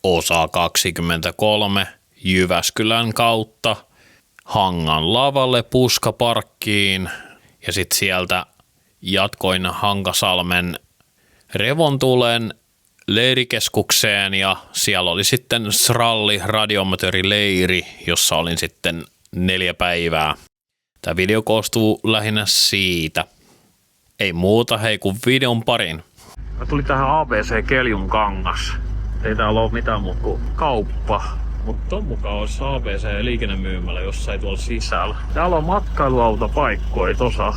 osa 23 Jyväskylän kautta Hangan lavalle Puskaparkkiin ja sitten sieltä jatkoin Hankasalmen Revontulen leirikeskukseen ja siellä oli sitten Sralli radioamatöörileiri, jossa olin sitten 4 päivää. Tämä video koostuu lähinnä siitä. Ei muuta, hei kun videon parin. Mä tulin tähän ABC Keljunkangas. Ei täällä ole mitään muuta kuin kauppa. Mutta ton mukaan olisi ABC liikennemyymälä jossain tuolla sisällä. Täällä on matkailuautopaikkoja tossa.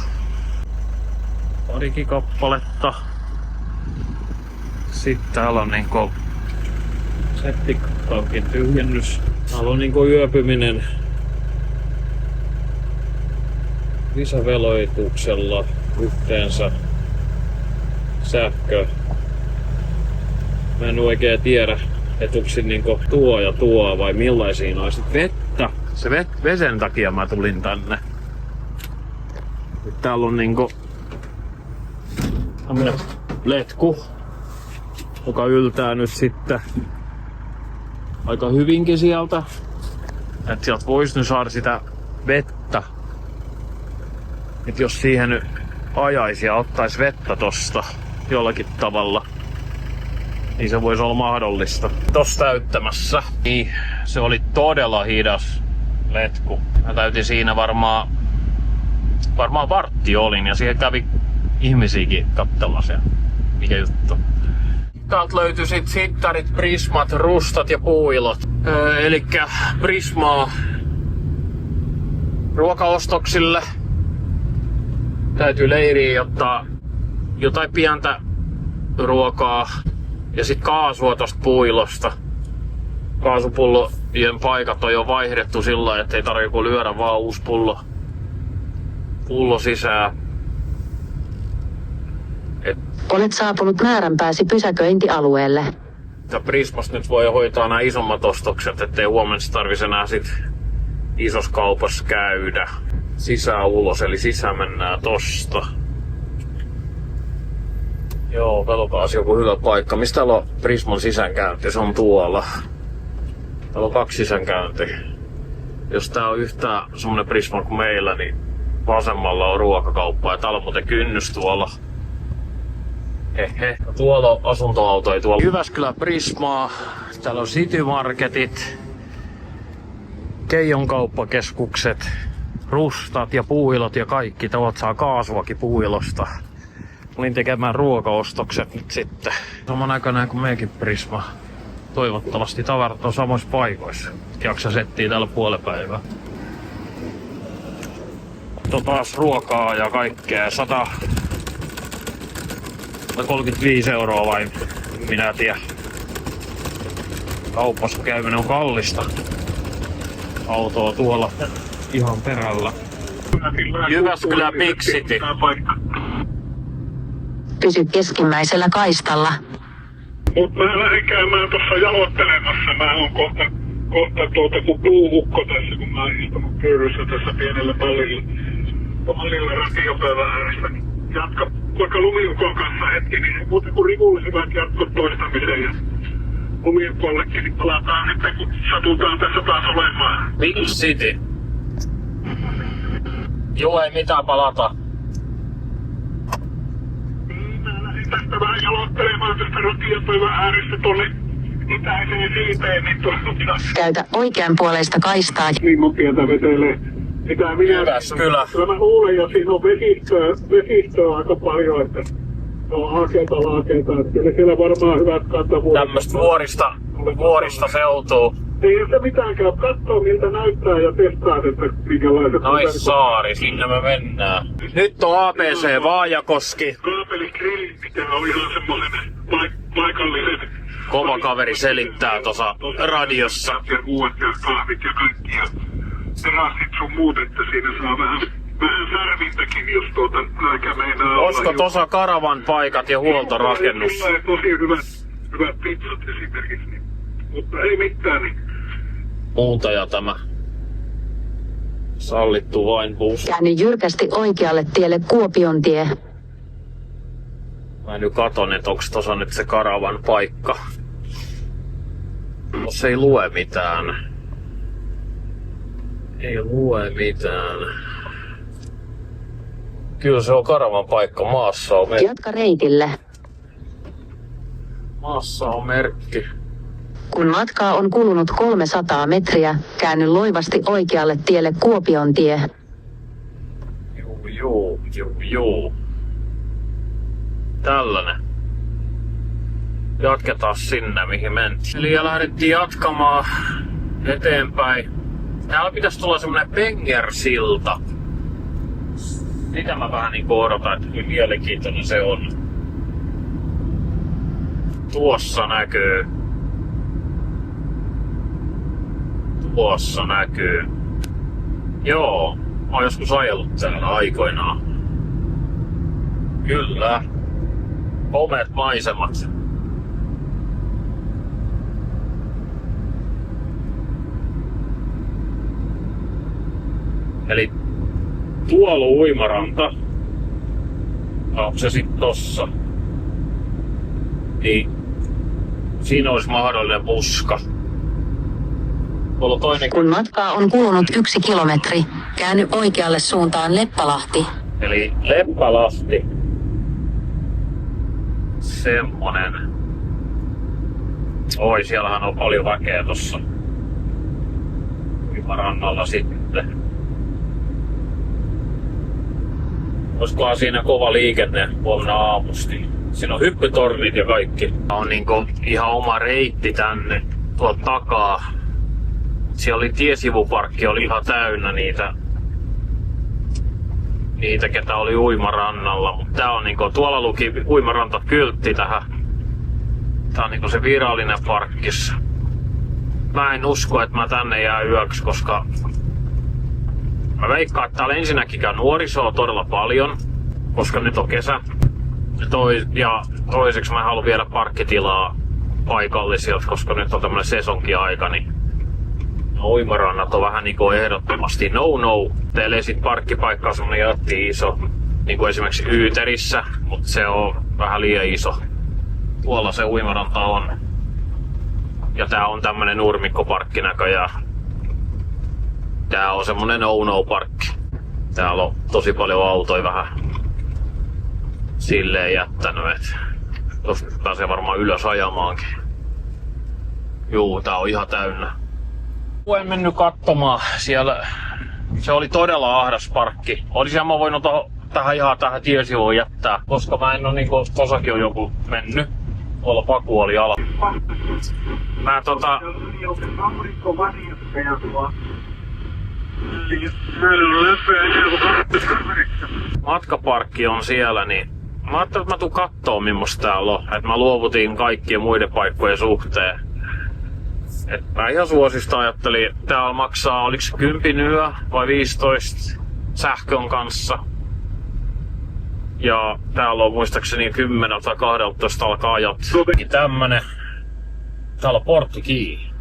Parikin kappaletta. Sitten täällä on niinku septiktankin tyhjennys. Täällä on niinku yöpyminen lisäveloituksella yhteensä sähkö. Mä en oikein tiedä, että onko niinku tuo ja tuo vai millaisia on. Sitten vettä. Se vesen takia mä tulin tänne. Täällä on niinku tämmönen letku, joka yltää nyt sitten aika hyvinkin sieltä. Että sieltä vois nyt saada sitä vettä. Et jos siihen nyt ajaisi ja ottaisi vettä tosta jollakin tavalla, niin se voisi olla mahdollista. Tossa täyttämässä. Niin, se oli todella hidas letku. Mä täytin siinä varmaan vartti olin ja siihen kävi ihmisiäkin katsella mikä juttu. Täältä löytyi sit sittarit, prismat, rustat ja puilot. Elikkä prismaa ruokaostoksille. Täytyy leiriin ottaa jotain pientä ruokaa ja sit kaasua tosta puilosta. Kaasupullojen paikat on jo vaihdettu sillä, ettei tarvitse kuin lyödä vaan uusi pullo sisään. Olet saapunut määränpääsi pysäköintialueelle. Prismasta nyt voi hoitaa nämä isommat ostokset, ettei huomenna tarvitsisi enää sit isossa kaupassa käydä. Sisään ulos, eli sisään mennään tosta. Joo, katsotaan joku hyvä paikka. Mistä täällä on Prisman sisäänkäynti? Se on tuolla. Täällä on 2 sisäänkäyntiä. Jos tää on yhtään semmonen Prisma kuin meillä, niin vasemmalla on ruokakauppa ja täällä on muuten kynnys tuolla. Hehe. Tuolla on asuntoautoja tuolla. Jyväskylän Prismaa. Täällä on City Marketit. Keijon kauppakeskukset. Rustat ja puilot ja kaikki. Tuolta saa kaasuakin puilosta. Olin tekemään ruokaostokset nyt sitten. Saman näköinen kuin mekin Prisma. Toivottavasti tavarat on samoissa paikoissa. Jaksa settiä täällä puolipäivää. Taas ruokaa ja kaikkea. 135 € vai minä tiedän. Kaupassa käyminen on kallista. Auto on tuolla ihan perällä. Jyväskylä Big City. Pysy keskimmäisellä kaistalla. Mut mä lähdin käymään tossa jaloittelemassa. Mä oon kohta kun puuhukko tässä, kun mä oon istunut pyyryssä tässä pienellä pallilla radiopöydän ääressä. Jatka vaikka lumiukon kanssa hetki, niin muuten kuin rivullisivät jatkot toistamiseen ja lumiukollekin, niin palataan sitten kun satutaan tässä taas olemaan. Big City. Joo, ei mitään palata. Mä lähdin tästä vähän jaloittelemaan tästä radiopöydän ääressä tonne itäiseen siipeen, niin Käytä oikeanpuoleista kaistaa. niin mun tietä vetelee. Mitä minä... Jyväskylä. Kyllä mä luulen, ja siinä on vesistöä aika paljon, että se on laakeita. Kyllä siellä varmaan hyvät kantavuudet. Tämmöstä vuorista seutuu. Ei se mitään käy. Katsoo miltä näyttää ja testaa, että minkälaiset... Nois saari, sinne me mennään. Nyt on ABC Vaajakoski. Kaapeligrilli, mikä on ihan semmoinen paikallinen... Kova kaveri selittää tuossa radiossa. Ja ruuat ja kahvit ja kaikki ja terassit sun muut, että siinä saa vähän särvintäkin, jos nälkä meinaa olla. Olisiko tuossa karavan paikat ja huoltorakennus? Kyllä, tosi hyvät pizzat esimerkiksi. Niin. Mutta ei mitään. Niin. Muuntaja tämä. Sallittu vain bus. Käänny jyrkästi oikealle tielle Kuopion tie. Mä nyt katon, että onks tossa nyt se karavan paikka. Tossa ei lue mitään. Ei lue mitään. Kyllä se on karavan paikka. Maassa on merkki. Jatka reitille. Maassa on merkki. Kun matkaa on kulunut 300 metriä, käänny loivasti oikealle tielle Kuopiontie. Juu. Tällainen. Jatketaan sinne, mihin mentiin. Eli lähdettiin jatkamaan eteenpäin. Täällä pitäisi tulla semmonen Pengersilta. Sitä mä vähän niin odotan, että kyllä mielenkiintoinen se on. Tuossa näkyy. Joo, mä oon joskus ajellut täällä aikoinaan. Kyllä. Komeet maisemat. Eli tuolla uimaranta. Onko se sit tossa? Niin. Siinä olisi mahdollinen puska. Kun matkaa on kulunut 1 kilometri, käänny oikealle suuntaan Leppälahti. Eli Leppälahti. Semmonen. Oi, siellähän on paljon väkeä tossa uimarannalla sitten. Olisikohan siinä kova liikenne huomenna aamusti. Siinä on hyppytornit ja kaikki. On niinku ihan oma reitti tänne tuolta takaa. Siellä oli tiesivuparkki, oli ihan täynnä niitä ketä oli uimarannalla. Mutta tää on niinku, tuolla luki uimarantakyltti tähän. Tää on niinku se virallinen parkkis. Mä en usko, että mä tänne jää yöksi, koska mä veikkaan, että täällä ensinnäkin nuorisoa todella paljon, koska nyt on kesä. Ja toiseksi mä haluan viedä parkkitilaa paikallisilta, koska nyt on tämmönen sesonkiaika, niin uimarannat on vähän niinku ehdottomasti no. Teille sit parkkipaikka on semmonen jätti iso, niinku esimerkiksi Yyterissä, mutta se on vähän liian iso. Tuolla se uimaranta on. Ja tää on tämmönen nurmikkoparkki näköjään. Tää on semmonen no-parkki. Täällä on tosi paljon autoja vähän silleen jättänyt, et tosta pääsee varmaan ylös ajamaankin. Juu, tää on ihan täynnä. En mennyt katsomaan siellä. Se oli todella ahdas parkki. Olisin mä voinut tähän tiesivuun jättää, koska mä en oo niinku, tossakin on joku mennyt. Tuolla Paku oli ala. Mä matkaparkki on siellä, niin mä ajattelin, että mä tuun kattoo millaista täällä on. Että mä luovutin kaikkien muiden paikkojen suhteen. Et mä ihan suosista ajattelin, että täällä maksaa, oliks 10 yö vai 15 sähkön kanssa. Ja täällä on muistaakseni 10 tai 12 alkaa ajat. Tämmönen. Täällä on portti kiinni.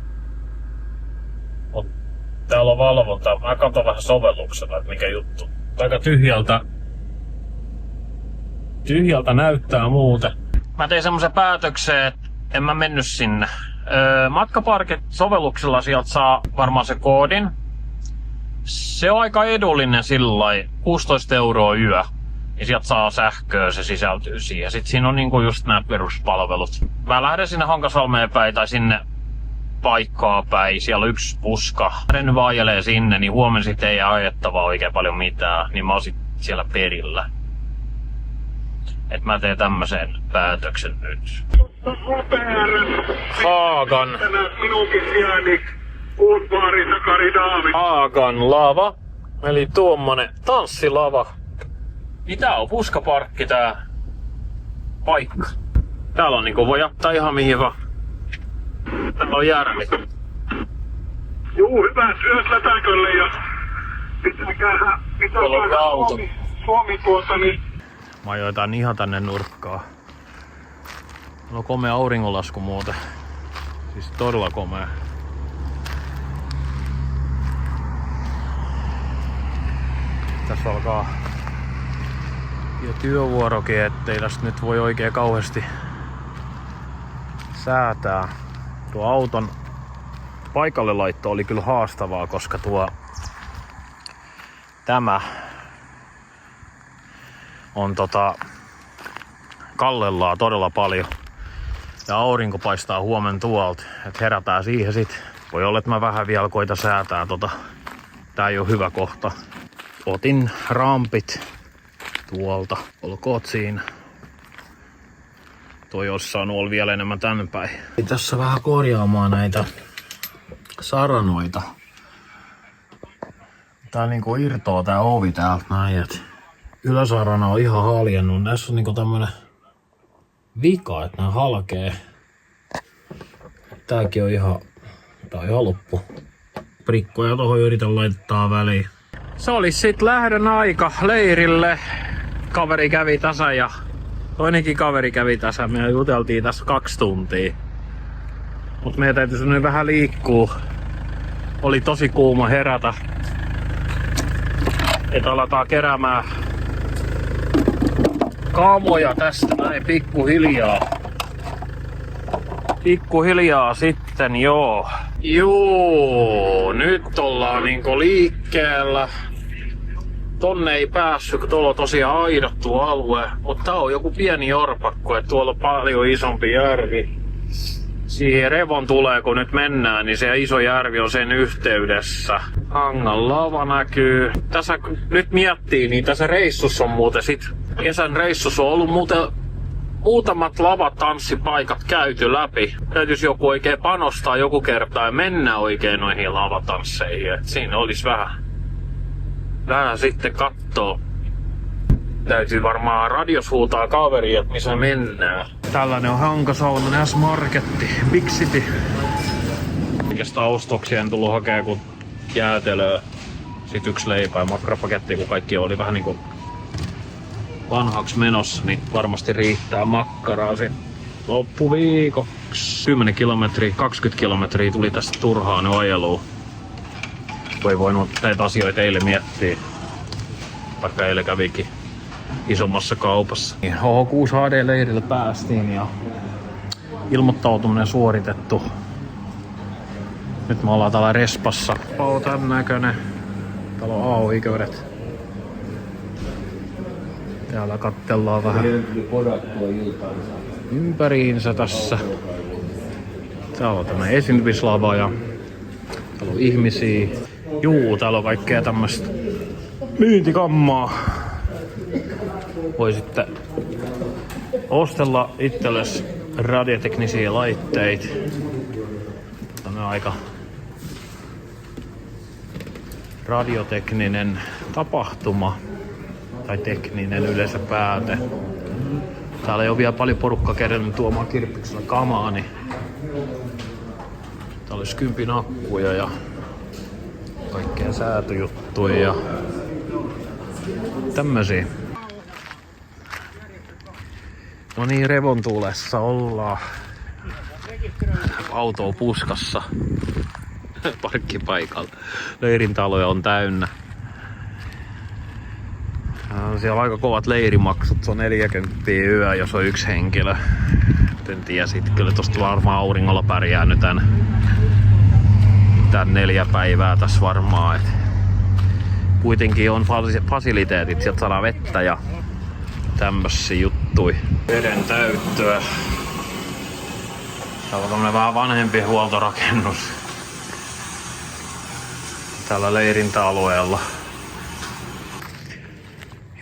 Täällä on valvonta. Mä katson vähän sovelluksella, että mikä juttu. Aika tyhjältä näyttää muuten. Mä tein semmosen päätöksen, että en mä mennyt sinne. Matkaparkit sovelluksella sieltä saa varmaan se koodin. Se on aika edullinen sillai, 16 € yö. Ja sieltä saa sähköä, se sisältyy siihen. Sitten siinä on niinku just nämä peruspalvelut. Mä lähden sinne Hankasalmeen päin tai sinne paikkaa päin. Siellä on yksi puska. Lähden vaan ajelee sinne, niin huomenna sitten ei ajettavaa oikein paljon mitään. Niin mä oon sit siellä perillä. Et mä teen tämmösen päätöksen nyt. Haagan. Minunkin sijainni Uusbaari Sakari Daami. Haagan lava. Eli tuommoinen tanssilava. Tää on puskaparkki tää paikka. Täällä on niinku voi jättää ihan mihin vaan. Täällä on järvi. Juu, hyvää syöslätäkölle ja pitääkää Suomi niin. Mä ajoin tän ihan tänne nurkkaan. Täällä on komea auringonlasku muuten. Siis todella komea. Tässä alkaa jo työvuorokin, ettei tästä nyt voi oikein kauheasti säätää. Tuo paikalle laitto oli kyllä haastavaa, koska tämä on kallellaan todella paljon. Ja aurinko paistaa huomen tuolta, että herätään siihen sit. Voi olla, että mä vähän vielä koitan säätää Tää ei oo hyvä kohta. Otin rampit tuolta, olkoot siinä. Toi olisi saanut olla vielä enemmän tänne päin. Tässä vähän korjaamaan näitä saranoita. Tää niinku irtoaa tää ovi täältä näin, et yläsarana on ihan haljennut. Näissä on niinku tämmönen vika, että nää halkee. Tääkin on ihan loppu. Prikkoja tohon yritän laittaa väliin. Se oli sit lähdön aika leirille. Kaveri kävi tässä ja toinenkin kaveri kävi tässä. Me juteltiin tässä 2 tuntia. Mut meidän täytyy nyt vähän liikkuu. Oli tosi kuuma herätä. Että aletaan keräämään kaamoja tästä näin pikkuhiljaa. Pikkuhiljaa sitten joo. Joo, nyt ollaan niinku liikkeellä. Tonne ei päässyt, kun tuolla on tosiaan aidattu alue. Mutta tää on joku pieni jorpakko, että tuolla on paljon isompi järvi. Siihen Revon tulee, kun nyt mennään, niin se iso järvi on sen yhteydessä. Hangan lava näkyy. Tässä nyt miettii, niin tässä reissussa on muuten kesän reissussa on ollut muutamat lavatanssipaikat käyty läpi. Täytyisi joku oikein panostaa joku kerta ja mennä oikein noihin lavatansseihin. Et siinä olisi vähän sitten kattoo. Täytyy varmaan radios huutaa kaveria, että missä mennään. Tällainen on Hankasalmen S-Marketti, Big City. Oikeastaan ostoksia en tullut hakea kuin jäätelöä. Sitten 1 leipä ja makkarapaketti, kun kaikki oli vähän niinku vanhaksi menossa, niin varmasti riittää makkaraa sitten loppuviikoksi. 10 kilometriä, 20 kilometriä tuli tästä turhaan ajeluun. Ei voinut näitä asioita eilen miettiä, vaikka eilen kävikin isommassa kaupassa. HH6 HD-leirille päästiin ja ilmoittautuminen suoritettu. Nyt me ollaan täällä respassa. Pao tän näköinen. Täällä on AO-oikeudet. Täällä kattellaan vähän ympäriinsä tässä. Täällä on tämmönen esiintymislava ja täällä on ihmisiä. Juu, täällä on kaikkea tämmöstä myyntikammaa. Voi sitten ostella itsellesi radioteknisiä laitteita. Tämä on aika radiotekninen tapahtuma. Tai tekninen yleensä pääte. Täällä ei ole vielä paljon porukkaa kerännyt tuomaan kirppiksellä kamaa, niin täällä olisi 10 akkuja ja kaikkea säätöjuttuja ja tämmösiä. No niin, Revon tuulessa ollaan. Auto on puskassa. Parkkipaikalla. Leirintaloja on täynnä. Siellä on aika kovat leirimaksut. Se on 40 yö, jos on 1 henkilö. En tiedä, sit kyllä tosta varmaan auringolla pärjää nyt tän 4 päivää tässä varmaan. Et kuitenkin on fasiliteetit, sieltä saadaan vettä ja tämmösiä juttui. Veden täyttöä. Täällä on tämmönen vähän vanhempi huoltorakennus. Täällä leirintäalueella.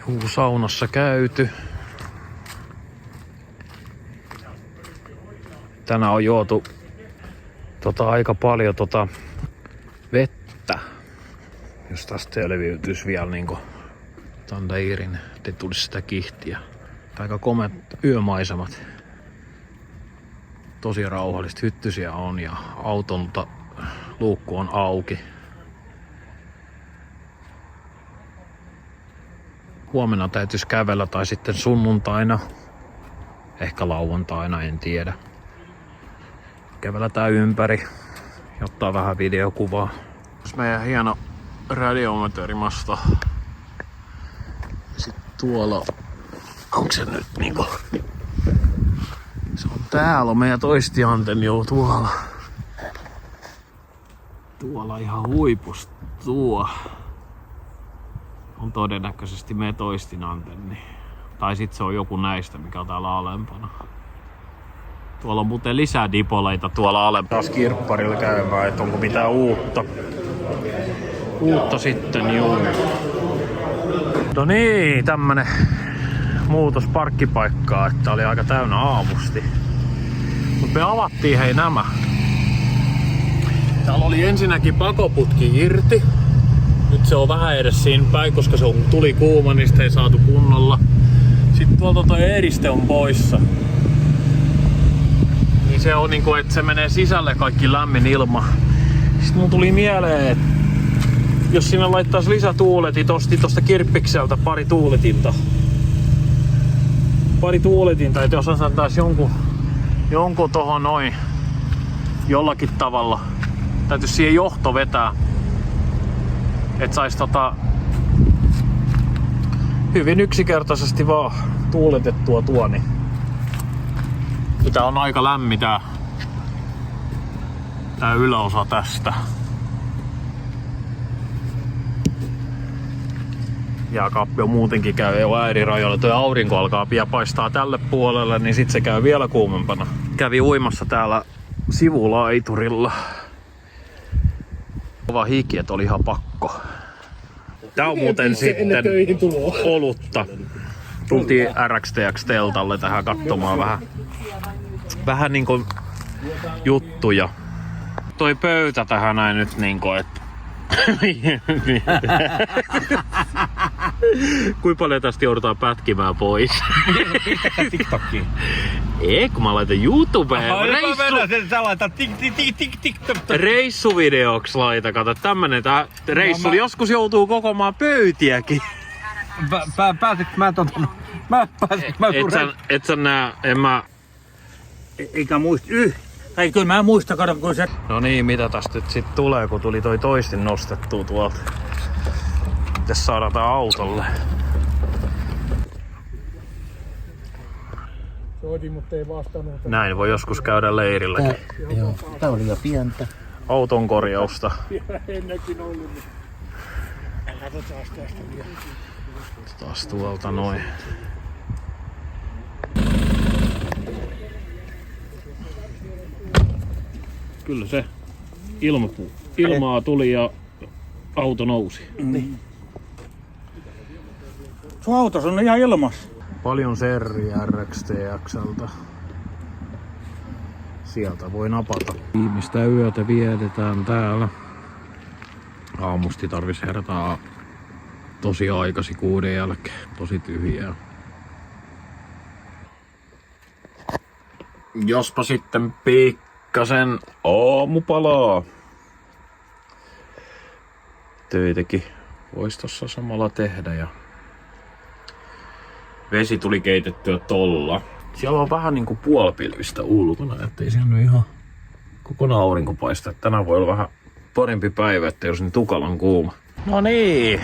Juu, saunassa käyty. Tänään on juotu aika paljon vettä. Jos tästä selviytyisi vielä niinku tän leirin, ettei tulisi sitä kihtiä. Aika komeat yömaisemat. Tosi rauhallista, hyttysiä on ja auton luukku on auki. Huomenna täytyisi kävellä tai sitten sunnuntaina. Ehkä lauantaina, en tiedä. Kävellä ympäri ja ottaa vähän videokuvaa. Meidän hieno radioamatöörimasto. Sitten tuolla, onko se nyt niinku... Se on täällä, on meidän toistiantenni jo tuolla. Tuolla ihan huipusta tuo on todennäköisesti metoistin antenni. Tai sit se on joku näistä, mikä on täällä alempana. Tuolla on muuten lisää dipoleita tuolla alempana. Taas kirpparilla käymään, että onko mitään uutta. Uutta sitten, juu. No niin, tämmönen muutos parkkipaikkaa, että oli aika täynnä aamusti. Mut me avattiin hei nämä. Täällä oli ensinnäkin pakoputki irti. Nyt se on vähän edes siinä päin, koska se tuli kuuma, niin sitä ei saatu kunnolla. Sitten tuolta toi eriste on poissa. Niin se on niinku, että se menee sisälle kaikki lämmin ilma. Sitten mun tuli mieleen, että jos siinä laittaisi lisätuuletit, osti tosta kirppikseltä pari tuuletinta, että jos asentais jonkun tohon noin jollakin tavalla, täytyisi siihen johto vetää, että sais hyvin yksinkertaisesti vaan tuuletettua tuo, niin tää on aika lämmin tää yläosa tästä. Jääkaappi on muutenkin käy jo äärirajoilla. Tuo aurinko alkaa pian paistaa tälle puolelle, niin sit se käy vielä kuumempana. Kävi uimassa täällä sivulaiturilla. Kova hiki, et oli ihan pakko. Tää on muuten sitten olutta. Tultiin RXTX-teltalle tähän katsomaan vähän niinku juttuja. Toi pöytä tähän näin nyt niinku, että kuinka paljon tästä joudutaan pätkimään pois? Pistäkää TikTokiin. Ei, kun mä laitan YouTubeen. Reissuvideoksi laita, kato tämmönen reissu. Joskus joutuu kokoamaan pöytiäkin. Pääsitkö mä Et sä nää, en mä... Eikä muista ei, kyllä mä muista, kato kun se... No niin, mitä tästä nyt sit tulee, kun tuli toi toistin nostettua tuolta. Mites saadaan tää autolle? Soitin, mutta ei vastannut. Näin voi joskus käydä leirilläkin. Joo, tää oli jo pientä. Auton korjausta. Ennenkin ollut. Katsotaan tästä vielä. Taas tuolta noin. Kyllä se ilmaa tuli ja auto nousi. Niin. Sun autos on ihan ilmassa. Paljon serriä RXTX:ltä. Sieltä voi napata. Viimeistä yötä vietetään täällä. Aamusti tarvis herätä tosi aikasi 6 jälkeen. Tosi tyhjää. Jospa sitten pikkasen aamupalaa. Töitäkin vois tossa samalla tehdä ja vesi tuli keitettyä tolla. Siellä on vähän niinku puolipilvistä ulkona, ettei siellä nyt ihan kokonaan aurinko paista. Tänään voi olla vähän parempi päivä, ettei jos niin tukalan kuuma. No niin.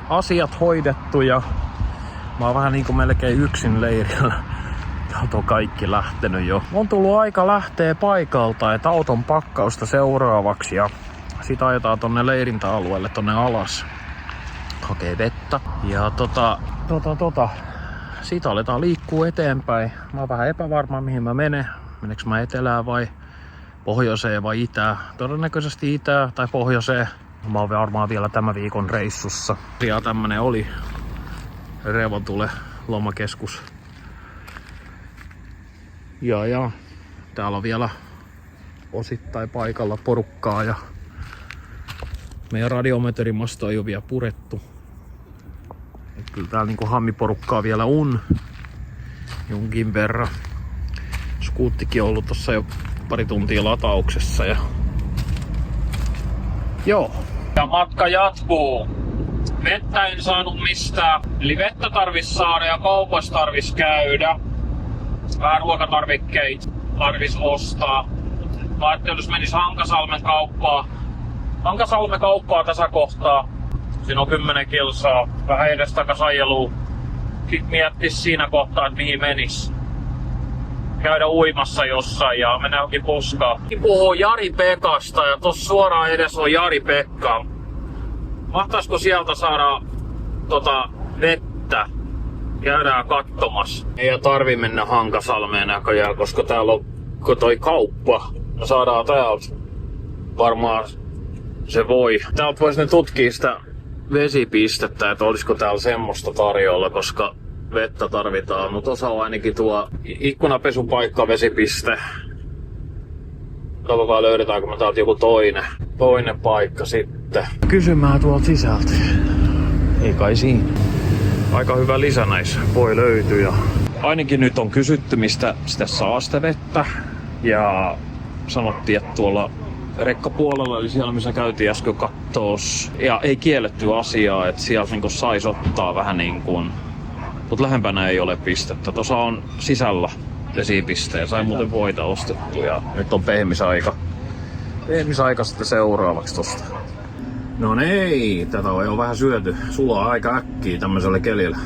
Asiat hoidettu ja mä oon vähän niinku melkein yksin leirillä. Täältä on kaikki lähtenyt jo. On tullut aika lähteä paikalta, että auton pakkausta seuraavaksi ja sit ajetaan tonne leirintäalueelle tonne alas. Hakee vettä. Ja siitä aletaan liikkuu eteenpäin. Mä oon vähän epävarma mihin mä menen. Meneekö mä etelään vai pohjoiseen vai itään? Todennäköisesti itään tai pohjoiseen. Mä oon varmaan vielä tämän viikon reissussa. Ja tämmönen oli Revontulen lomakeskus. Ja täällä on vielä osittain paikalla porukkaa ja meidän radiometrimasto ei ole vielä purettu. Et kyllä täällä niinku hammiporukkaa vielä on jonkin verran. Skuuttikin on ollut tossa jo pari tuntia latauksessa ja joo. Ja matka jatkuu. Vettä en saanut mistään. Eli vettä tarvis saada ja kaupassa tarvis käydä. Vähän ruokatarvikkeita tarvis ostaa. Mä ajattelin, jos menis Hankasalmen kauppaa tässä kohtaa. Siinä on 10 kilsaa. Vähän edestakas ajeluu. Sitten miettis siinä kohtaa, että mihin menis. käydä uimassa jossain ja mennä johonkin puskaan. Puhuu Jari Pekasta ja tossa suoraan edes on Jari Pekka. Mahtaisiko sieltä saada vettä? Käydään katsomassa. Ei tarvi mennä Hankasalmeen näköjään, koska täällä on toi kauppa. Me saadaan täältä. Varmaan se voi. Täältä voisi ne tutkia sitä vesipistettä, että olisiko täällä semmoista tarjolla, koska vettä tarvitaan. Mutta osa on ainakin tuo ikkunapesupaikka, vesipiste. Katsotaan löydetäänkö me täältä joku toinen paikka sitten. Kysymään tuolta sisältä. Ei kai siinä. Aika hyvä lisä näissä voi löytyä. Ja ainakin nyt on kysytty, mistä sitä saa sitä vettä. Ja sanottiin, että tuolla rekkapuolella, eli siellä missä käytiin äsken kattoos. Ja ei kielletty asiaa, että sieltä niin saisi ottaa vähän niin kuin. Mutta lähempänä ei ole pistettä. Tuossa on sisällä vesipiste ja sai muuten voita ostettu. Ja nyt on pehmisaika. Pehmisaika sitten seuraavaksi tosta. No ei, tätä on jo vähän syöty. Sulaa aika äkkiä tämmöisellä kelillä.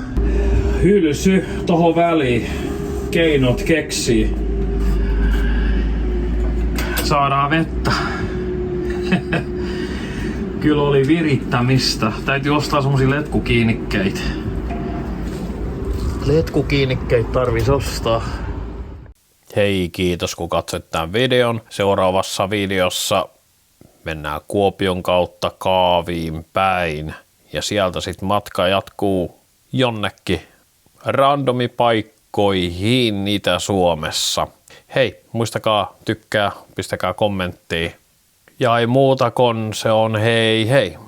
Hylsy tohon väliin. Keinot keksii. Saadaan vettä. Kyllä oli virittämistä. Täytyy ostaa semmosia letkukiinnikkeitä. Letkukiinnikkeitä tarvis ostaa. Hei, kiitos kun katsoit tämän videon. Seuraavassa videossa mennään Kuopion kautta Kaaviin päin. Ja sieltä sitten matka jatkuu jonnekin randomipaikkoihin Itä-Suomessa. Hei, muistakaa tykkää, pistäkää kommenttia. Ja ei muuta kun se on hei hei.